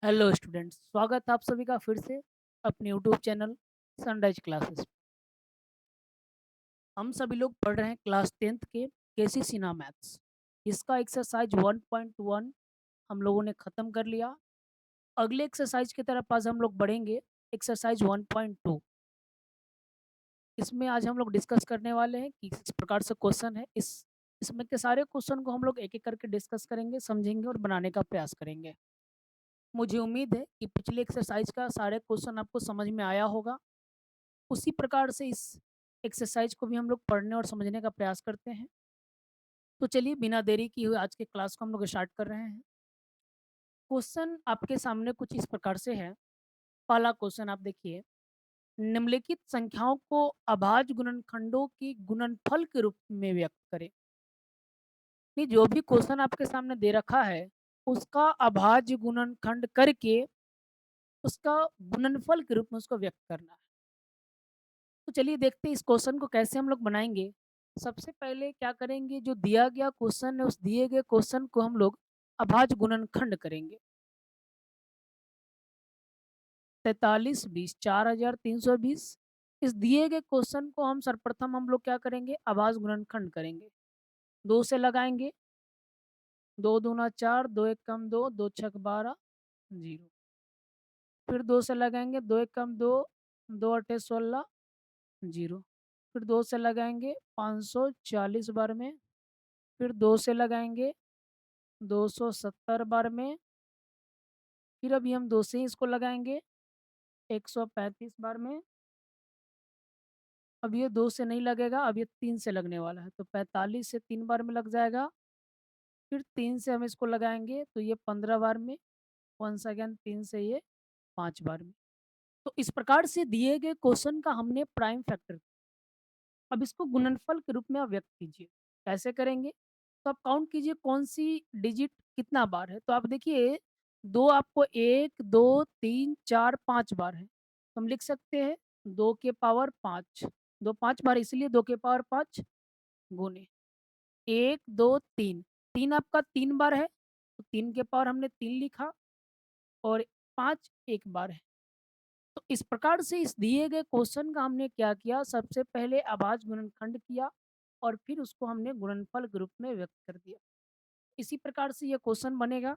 Hello students, स्वागत है आप सभी का फिर से अपने यूट्यूब चैनल सनराइज क्लासेस। हम सभी लोग पढ़ रहे हैं क्लास 10th के केसी सिन्हा मैथ्स। इसका एक्सरसाइज 1.1 हम लोगों ने ख़त्म कर लिया। अगले एक्सरसाइज की तरफ आज हम लोग बढ़ेंगे, एक्सरसाइज 1.2। इसमें आज हम लोग डिस्कस करने वाले हैं कि किस प्रकार से क्वेश्चन है। इसमें के सारे क्वेश्चन को हम लोग एक एक करके डिस्कस करेंगे, समझेंगे और बनाने का प्रयास करेंगे। मुझे उम्मीद है कि पिछले एक्सरसाइज का सारे क्वेश्चन आपको समझ में आया होगा। उसी प्रकार से इस एक्सरसाइज को भी हम लोग पढ़ने और समझने का प्रयास करते हैं। तो चलिए बिना देरी किए हुए आज के क्लास को हम लोग स्टार्ट कर रहे हैं। क्वेश्चन आपके सामने कुछ इस प्रकार से है। पहला क्वेश्चन आप देखिए, निम्नलिखित संख्याओं को अभाज्य गुणनखंडों की गुणनफल के रूप में व्यक्त करें। ये जो भी क्वेश्चन आपके सामने दे रखा है उसका अभाज्य गुणनखंड करके उसका गुणनफल के रूप में उसको व्यक्त करना है। तो चलिए देखते हैं इस क्वेश्चन को कैसे हम लोग बनाएंगे। सबसे पहले क्या करेंगे, जो दिया गया क्वेश्चन है उस दिए गए क्वेश्चन को हम लोग अभाज्य गुणनखंड करेंगे। 43 20 4320। इस दिए गए क्वेश्चन को हम सर्वप्रथम हम लोग क्या करेंगे, अभाज्य गुणनखंड करेंगे। दो से लगाएंगे, दो दूना चार, दो एक कम दो, दो छक 12, जीरो। फिर दो से लगाएंगे, दो एक कम दो, दो अठे 16, जीरो। फिर दो से लगाएंगे 540 बार में। फिर दो से लगाएंगे 270 बार में। फिर अभी हम दो से ही इसको लगाएंगे 135 बार में। अब ये दो से नहीं लगेगा, अब ये तीन से लगने वाला है, तो 45 से तीन बार में लग जाएगा। फिर तीन से हम इसको लगाएंगे तो ये 15 बार में। वंस अगेन तीन से ये 5 बार में। तो इस प्रकार से दिए गए क्वेश्चन का हमने प्राइम फैक्टर, अब इसको गुणनफल के रूप में आप व्यक्त कीजिए। कैसे करेंगे, तो आप काउंट कीजिए कौन सी डिजिट कितना बार है। तो आप देखिए, दो आपको एक दो तीन चार पाँच बार है, तो हम लिख सकते हैं दो के पावर पाँच। दो पाँच बार इसलिए दो के पावर पाँच गुने एक दो तीन। तीन आपका तीन बार है, तो तीन के पावर हमने तीन लिखा, और पाँच एक बार है। तो इस प्रकार से इस दिए गए क्वेश्चन का हमने क्या किया, सबसे पहले अभाज्य गुणनखंड किया और फिर उसको हमने गुणनफल के रूप में व्यक्त कर दिया। इसी प्रकार से ये क्वेश्चन बनेगा।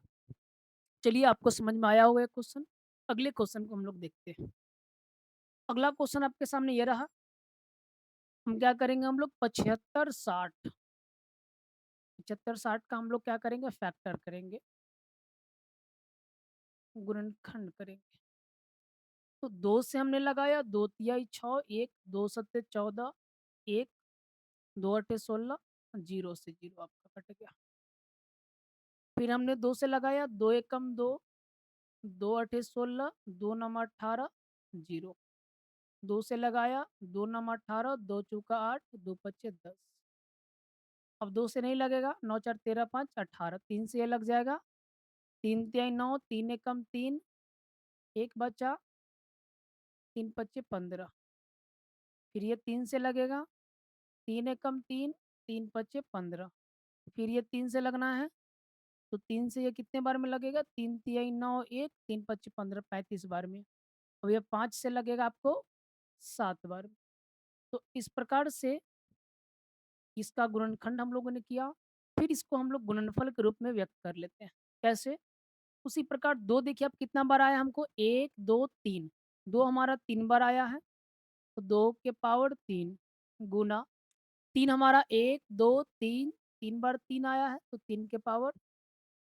चलिए आपको समझ में आया होगा ये क्वेश्चन। अगले क्वेश्चन को हम लोग देखते हैं। अगला क्वेश्चन आपके सामने ये रहा। हम क्या करेंगे, हम लोग 75 60 का हम लोग क्या करेंगे, फैक्टर करेंगे, गुणनखंड करेंगे। तो दो से हमने लगाया, दो तिहाई छः, एक दो सत्ते 14, एक दो अठे 16, जीरो से जीरो आपका कट गया। फिर हमने दो से लगाया, दो एकम दो, दो अठे 16, दो नम 18, जीरो। दो से लगाया, दो नम 18, दो चौका 8, दो पच्चे 10। अब दो से नहीं लगेगा, नौ चार 13 5 18, तीन से ये लग जाएगा। तीन तिहाई नौ, तीन एकम तीन, एक बचा, तीन पच्चे 15। फिर ये तीन से लगेगा, तीन एकम तीन, तीन पच्चे 15। फिर ये तीन से लगना है, तो तीन से ये कितने बार में लगेगा, तीन तिहाई नौ, एक तीन पच्चे 15, 35 बार में। अब ये पाँच से लगेगा आपको 7 बार में। तो इस प्रकार से इसका गुणनखंड हम लोगों ने किया। फिर इसको हम लोग गुणनफल के रूप में व्यक्त कर लेते हैं। कैसे, उसी प्रकार दो देखिए अब कितना बार आया हमको, एक दो तीन। दो हमारा तीन बार आया है, तो दो के पावर तीन गुना तीन हमारा एक दो तीन, तीन बार तीन आया है, तो तीन के पावर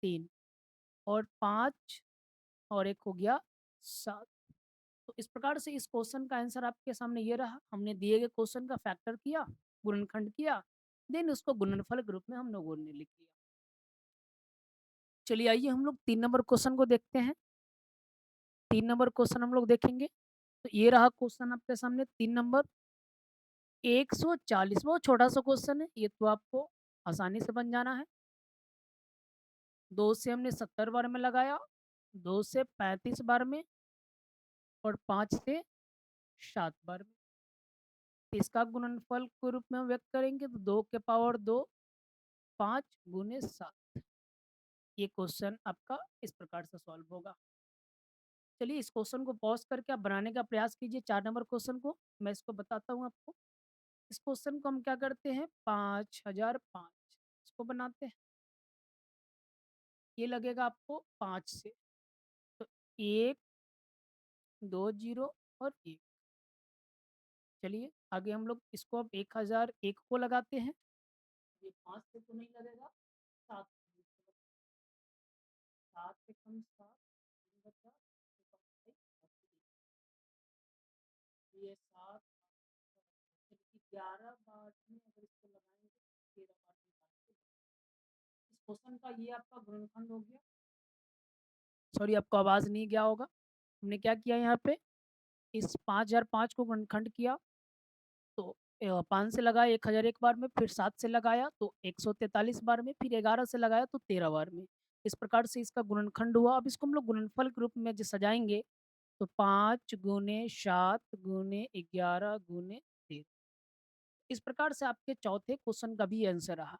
तीन, और पाँच, और एक हो गया 7। तो इस प्रकार से इस क्वेश्चन का आंसर आपके सामने ये रहा। हमने दिए गए क्वेश्चन का फैक्टर किया, गुणनखंड किया, देन उसको गुणनफल के रूप में हम लोगों ने लिख दिया। चलिए आइए हम लोग 3 नंबर क्वेश्चन को देखते हैं। 3 नंबर क्वेश्चन हम लोग देखेंगे। तो ये रहा क्वेश्चन आपके सामने 3 नंबर। 140, बहुत छोटा सा क्वेश्चन है, ये तो आपको आसानी से बन जाना है। दो से हमने 70 बार में लगाया, दो से 35 बार में, और पाँच से 7 बार में। तो इसका गुणनफल के रूप में हम व्यक्त करेंगे, तो दो के पावर दो, पाँच गुने 7। ये क्वेश्चन आपका इस प्रकार से सॉल्व होगा। चलिए इस क्वेश्चन को पॉज़ करके आप बनाने का प्रयास कीजिए 4 नंबर क्वेश्चन को, मैं इसको बताता हूँ आपको। इस क्वेश्चन को हम क्या करते हैं 5005 इसको बनाते हैं। ये लगेगा आपको 5 से, तो 1, 2 ज़ीरो और 1। चलिए आगे हम लोग इसको अब 1001 को लगाते हैं। ये 5 से तो नहीं लगेगा, 7 से 7 से कम 7 बचा, तो कम भाई 7 से ये 7 चलिए 11 बार में अगर इसको लगाएँगे तो 13 बार निकाल के इस क्वेश्चन का ये आपका गुणनखंड हो गया। सॉरी आपको आवाज़ नहीं गया होगा। हमने क्या किया यहाँ पे इस 5005 को गुणनखंड किया तो 5 से लगाया 1001 बार में, फिर 7 से लगाया तो 143 बार में, फिर 11 से लगाया तो 13 बार में। इस प्रकार से इसका गुणनखंड हुआ। अब इसको हम लोग गुणनफल के रूप में जो सजाएँगे तो 5 गुने 7 गुने 11 गुने 13। इस प्रकार से आपके चौथे क्वेश्चन का भी आंसर रहा।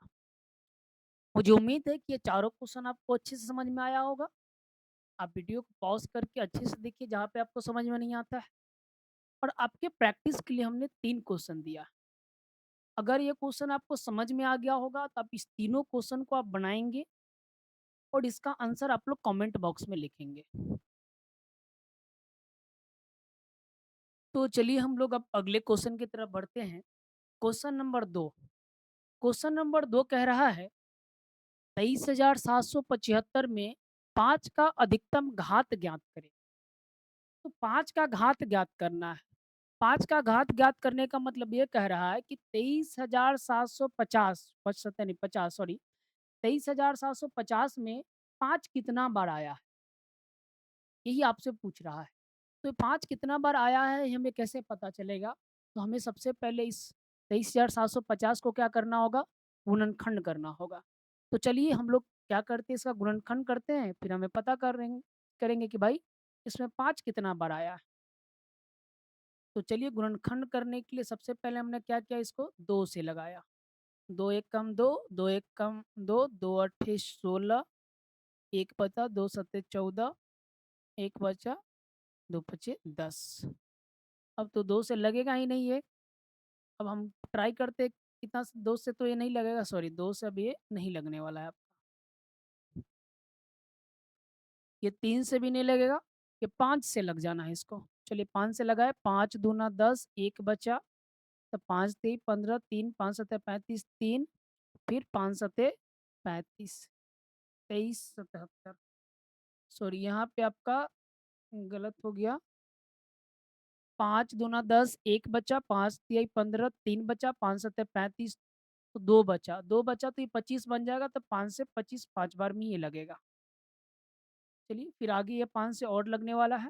मुझे उम्मीद है कि ये चारों क्वेश्चन आपको अच्छे से समझ में आया होगा। आप वीडियो को पॉज़ करके अच्छे से देखिए जहाँ पे आपको समझ में नहीं आता है और आपके प्रैक्टिस के लिए हमने 3 क्वेश्चन दिया। अगर ये क्वेश्चन आपको समझ में आ गया होगा तो आप इस तीनों क्वेश्चन को आप बनाएँगे और इसका आंसर आप लोग कमेंट बॉक्स में लिखेंगे। तो चलिए हम लोग अब अगले क्वेश्चन की तरफ बढ़ते हैं। क्वेश्चन नंबर 2 क्वेश्चन नंबर 2 कह रहा है 23,775 में 5 का अधिकतम घात ज्ञात करें। तो 5 का घात ज्ञात करना है। 5 का घात ज्ञात करने का मतलब ये कह रहा है कि 23,750 पचहत्तर नहीं 50 सॉरी 23,750 में 5 कितना बार आया है? यही आपसे पूछ रहा है। तो 5 कितना बार आया है, ये हमें कैसे पता चलेगा? तो हमें सबसे पहले इस 23,750 को क्या करना होगा? गुणनखंड करना होगा। तो चलिए हम लोग क्या करते हैं इसका गुणनखंड करते हैं, फिर हमें पता करेंगे कि भाई इसमें 5 कितना बार आया है। तो चलिए गुणनखंड करने के लिए सबसे पहले हमने क्या किया इसको 2 से लगाया। 2 एक कम 2, 2 एक कम 2, 2 अट्ठे 16, 1 बचा 2 सत्ते 14, 1 बचा 2 पचे 10। अब तो 2 से लगेगा ही नहीं ये। अब हम ट्राई करते हैं कितना 2 से तो ये नहीं लगेगा सॉरी 2 से अब ये नहीं लगने वाला है। ये 3 से भी नहीं लगेगा, ये 5 से लग जाना है इसको। चलिए 5 से लगाए 5 दूना 10, 1 बचा तो 5 तेई 15, 3 5 सत्ते 35, 3 फिर 5 सत्ते 35, 23 77 सॉरी यहाँ पे आपका गलत हो गया। 5 दूना 10, 1 बचा, 5 तिहाई 15, 3 बचा, 5 सत्ते 35 तो 2 बचा, 2 बचा तो ये 25 बन जाएगा तो 5 से 25 5 बार में ये लगेगा। चलिए फिर आगे ये 5 से और लगने वाला है,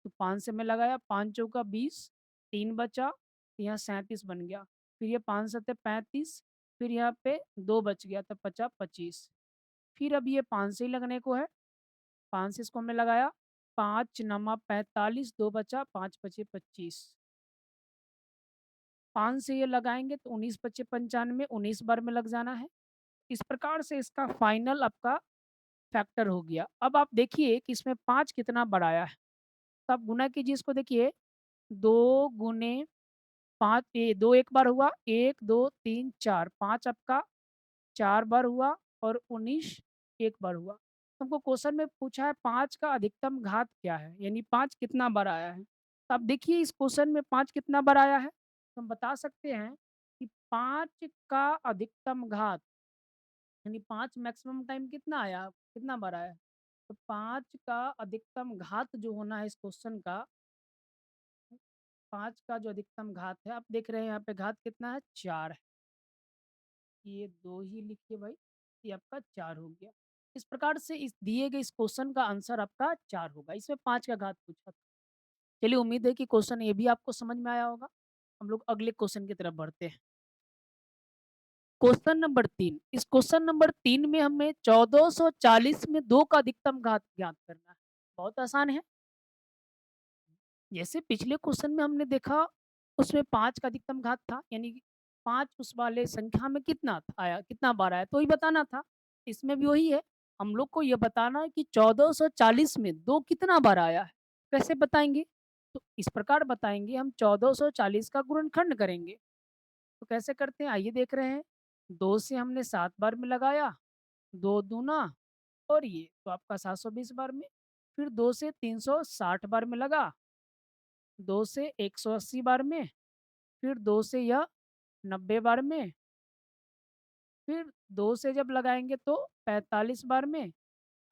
तो 5 से मैं लगाया 5 चौका 20, 3 बचा, तो यहाँ 37 बन गया। फिर ये 5 सत्ते 35, फिर यहाँ पे 2 बच गया तो बचा 25। फिर अब ये 5 से ही लगने को है, 5 से इसको हमने लगाया, 5 नमा 45, 2 बचा, 5 पचे 25। 5 से ये लगाएँगे तो 19 पचे 95, 19 बार में लग जाना है। इस प्रकार से इसका फाइनल आपका फैक्टर हो गया। अब आप देखिए कि इसमें 5 कितना बार आया है, तो आप गुना कीजिए इसको देखिए 2 गुने 5 ए 2 एक बार हुआ, 1, 2, 3, 4 5 आपका 4 बार हुआ और 19 एक बार हुआ। हमको क्वेश्चन में पूछा है 5 का अधिकतम घात क्या है? यानी 5 कितना बार आया है? तो आप देखिए इस क्वेश्चन में 5 कितना बार आया है? तो हम बता सकते हैं कि 5 का अधिकतम घात यानी 5 मैक्सिमम टाइम कितना आया? कितना बार आया? तो 5 का अधिकतम घात जो होना है इस क्वेश्चन का 5 का जो अधिकतम घात है, आप देख रहे हैं यहाँ पे घात कितना है? 4 है। ये 2 ही लिखिए भाई, ये आपका 4 हो गया। इस प्रकार से इस दिए गए इस क्वेश्चन का आंसर आपका 4 होगा। इसमें 5 का घात पूछा था। चलिए उम्मीद है कि क्वेश्चन ये भी आपको समझ में आया होगा। हम लोग अगले क्वेश्चन की तरफ बढ़ते हैं। क्वेश्चन नंबर 3 इस क्वेश्चन नंबर 3 में हमें 1440 में 2 का अधिकतम घात ज्ञात करना है। बहुत आसान है। जैसे पिछले क्वेश्चन में हमने देखा उसमें 5 का अधिकतम घात था यानी कि 5 उस वाले संख्या में कितना आया कितना बार आया तो ही बताना था। इसमें भी वही है। हम लोग को ये बताना है कि 1440 में 2 कितना बार आया है। कैसे बताएँगे? तो इस प्रकार बताएँगे हम 1440 का गुणनखंड करेंगे। तो कैसे करते हैं आइए देख रहे हैं। 2 से हमने 7 बार में लगाया, 2 दूना और ये तो आपका 720 बार में। फिर 2 से 360 बार में लगा, 2 से 180 बार में, फिर 2 से यह 90 बार में, फिर 2 से जब लगाएँगे तो 45 बार में,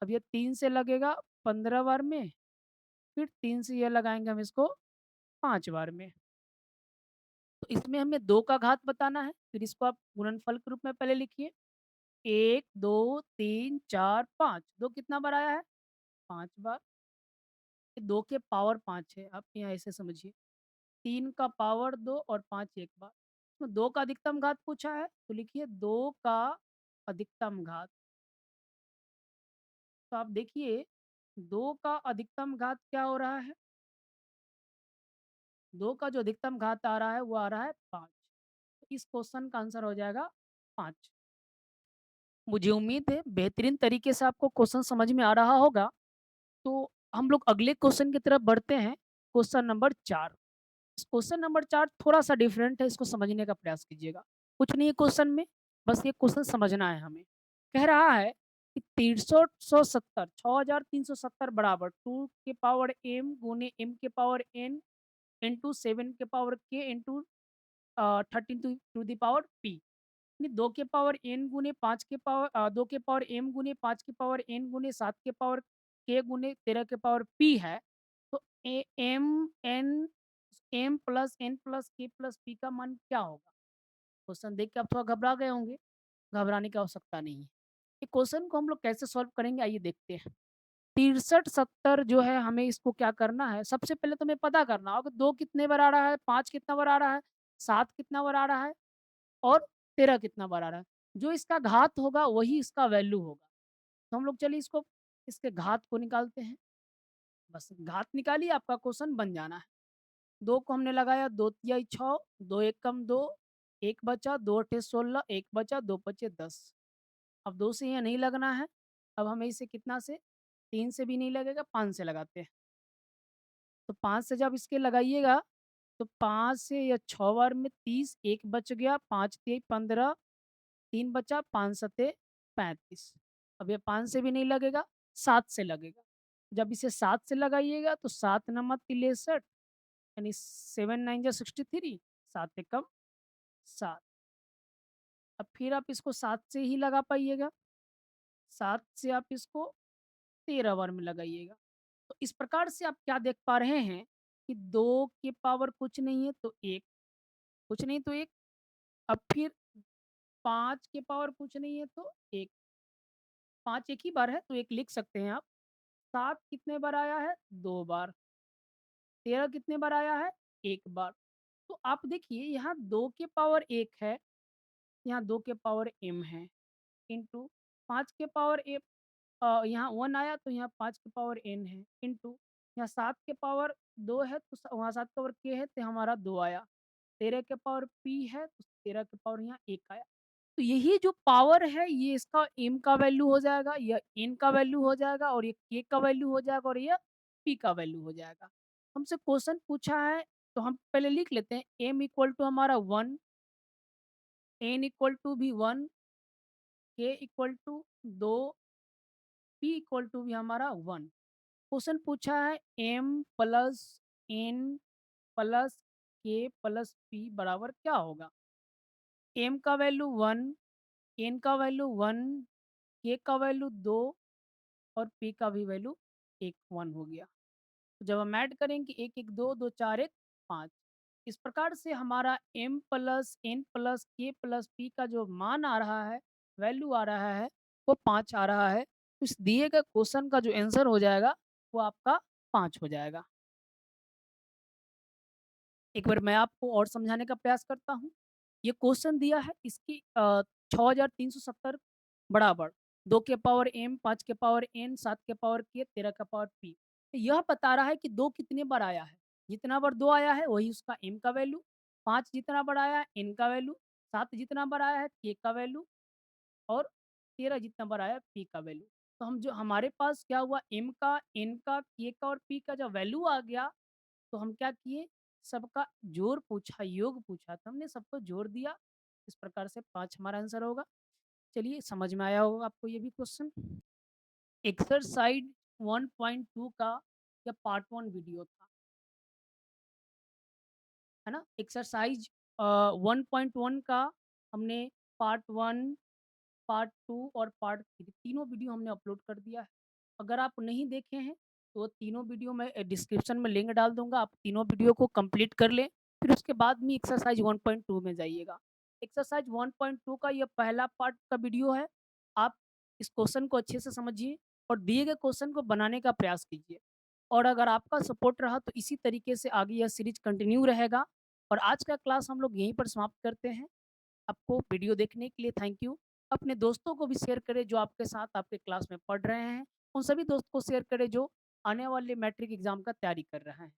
अब ये 3 से लगेगा 15 बार में, फिर 3 से ये लगाएँगे हम इसको 5 बार में। तो इसमें हमें 2 का घात बताना है, फिर इसको आप गुणनफल के रूप में पहले लिखिए। 1, 2, 3, 4, 5 2 कितना बार आया है? 5 बार। ये 2 के पावर 5 है, आप यहाँ ऐसे समझिए। 3 का पावर 2 और 5 एक बार। तो 2 का अधिकतम घात पूछा है, तो लिखिए 2 का अधिकतम घात। तो आप देखिए 2 का अधिकतम घात क्या हो रहा है? 2 का जो अधिकतम घात आ रहा है, वो आ रहा है 5। इस क्वेश्चन का आंसर हो जाएगा 5। मुझे उम्मीद है बेहतरीन तरीके से आपको क्वेश्चन समझ में आ रहा होगा। तो हम लोग अगले क्वेश्चन की तरफ बढ़ते हैं, क्वेश्चन नंबर 4। इस क्वेश्चन नंबर 4 थोड़ा-सा डिफरेंट है, इसको समझने का प्रयास कीजिएगा। कुछ नहीं है क्वेश्चन में, बस ये क्वेश्चन समझना है हमें। कह रहा है कि 6370 बराबर 2 के पावर m गुने m के पावर n इंटू 7 के power k into 13 to the power p। यानी 2 के पावर n गुने 5 के पावर 2 के पावर m गुने 5 के पावर n गुने 7 के पावर k गुने 13 के पावर p है। तो ए m प्लस n प्लस k प्लस p का मान क्या होगा? क्वेश्चन देख के आप थोड़ा घबरा गए होंगे, घबराने की आवश्यकता नहीं है। ये क्वेश्चन को हम लोग कैसे सॉल्व करेंगे आइए देखते हैं। 6370 जो है हमें इसको क्या करना है, सबसे पहले तो हमें पता करना होगा 2 कितने बार आ रहा है, 5 कितना बार आ रहा है, 7 कितना बार आ रहा है और 13 कितना बार आ रहा है। जो इसका घात होगा वही इसका वैल्यू होगा। तो हम लोग चलिए इसको इसके घात को निकालते हैं। बस घात निकालिए आपका क्वेश्चन बन जाना है। 2 को हमने लगाया 2 तिहाई 6, 2 एकम 2, 1 बचा, 2 अठे 16, 1 बचा, 2 पचे 10। अब 2 से यहाँ नहीं लगना है। अब हमें इसे कितना से 3 से भी नहीं लगेगा, 5 से लगाते हैं। तो 5 से जब इसके लगाइएगा, तो 5 से या 6 बार में 30, 1 बच गया, 5 तिहाई 15, 3 बचा, 5 सते 35। अब ये 5 से भी नहीं लगेगा, 7 से लगेगा। जब इसे 7 से लगाइएगा तो 7 नमक तिले 63 यानी 7 9 जा 63, 7 एकम 7। अब फिर आप इसको 7 से ही लगा पाइएगा, 7 से आप इसको 13 बार में लगाइएगा। तो इस प्रकार से आप क्या देख पा रहे हैं कि 2 के पावर कुछ नहीं है तो 1, कुछ नहीं तो 1। अब फिर 5 के पावर कुछ नहीं है तो 1, 5 एक ही बार है तो 1 लिख सकते हैं आप। 7 कितने बार आया है? 2 बार। 13 कितने बार आया है? 1 बार। तो आप देखिए यहाँ 2 के पावर 1 है, यहाँ 2 के पावर m है, इंटू 5 के पावर यहाँ 1 आया तो यहाँ 5 के पावर n है, इंटू यहाँ 7 के पावर 2 है तो वहाँ 7 के पावर k है तो हमारा 2 आया। 13 के पावर p है तो 13 के पावर यहाँ 1 आया। तो यही जो पावर है ये इसका m का वैल्यू हो जाएगा, यह n का वैल्यू हो जाएगा और ये k का वैल्यू हो जाएगा और यह p का वैल्यू हो जाएगा। हमसे क्वेश्चन पूछा है तो हम पहले लिख लेते हैं m इक्वल टू हमारा 1, n इक्वल टू भी 1, k equal to 2, p equal to भी हमारा 1। क्वेश्चन पूछा है m प्लस n प्लस k प्लस p बराबर क्या होगा? m का वैल्यू 1, n का वैल्यू 1, k का वैल्यू 2 और p का भी वैल्यू 1 हो गया। तो जब हम ऐड करेंगे 1 1 2 2 4 1 5। इस प्रकार से हमारा m प्लस n प्लस k प्लस p का जो मान आ रहा है, वैल्यू आ रहा है, वो 5 आ रहा है। इस दिए गए क्वेश्चन का जो आंसर हो जाएगा, वो आपका 5 हो जाएगा। एक बार मैं आपको और समझाने का प्रयास करता हूँ। ये क्वेश्चन दिया है इसकी 6370 बराबर 2 के पावर m, 5 के पावर n, 7 के पावर k, 13 का पावर p। यह बता रहा है कि 2 कितने बार आया है। जितना बार 2 आया है वही उसका m का वैल्यू, 5 जितना बार आया है n का वैल्यू, 7 जितना बार आया है k का वैल्यू और 13 जितना बार आया है p का वैल्यू। तो हम जो हमारे पास क्या हुआ m का, n का, k का और p का जब वैल्यू आ गया, तो हम क्या किए, सबका जोड़ पूछा, योग पूछा, तो हमने सबको जोड़ दिया। इस प्रकार से 5 हमारा आंसर होगा। चलिए समझ में आया होगा आपको ये भी क्वेश्चन। एक्सरसाइज 1.2 का या पार्ट 1 वीडियो था, है ना? एक्सरसाइज 1.1 का हमने पार्ट 1, पार्ट 2 और पार्ट 3 तीनों वीडियो हमने अपलोड कर दिया है। अगर आप नहीं देखे हैं, तो तीनों वीडियो मैं डिस्क्रिप्शन में लिंक डाल दूँगा, आप तीनों वीडियो को कंप्लीट कर लें, फिर उसके बाद में एक्सरसाइज 1.2 में जाइएगा। एक्सरसाइज 1.2 का ये पहला पार्ट का वीडियो है। आप इस क्वेश्चन को अच्छे से समझिए और दिए गए क्वेश्चन को बनाने का प्रयास कीजिए। और अगर आपका सपोर्ट रहा तो इसी तरीके से आगे यह सीरीज कंटिन्यू रहेगा। और आज का क्लास हम लोग यहीं पर समाप्त करते हैं। आपको वीडियो देखने के लिए थैंक यू। अपने दोस्तों को भी शेयर करें जो आपके साथ आपके क्लास में पढ़ रहे हैं। उन सभी दोस्त को शेयर करें जो आने वाले मैट्रिक एग्जाम का तैयारी कर रहे हैं।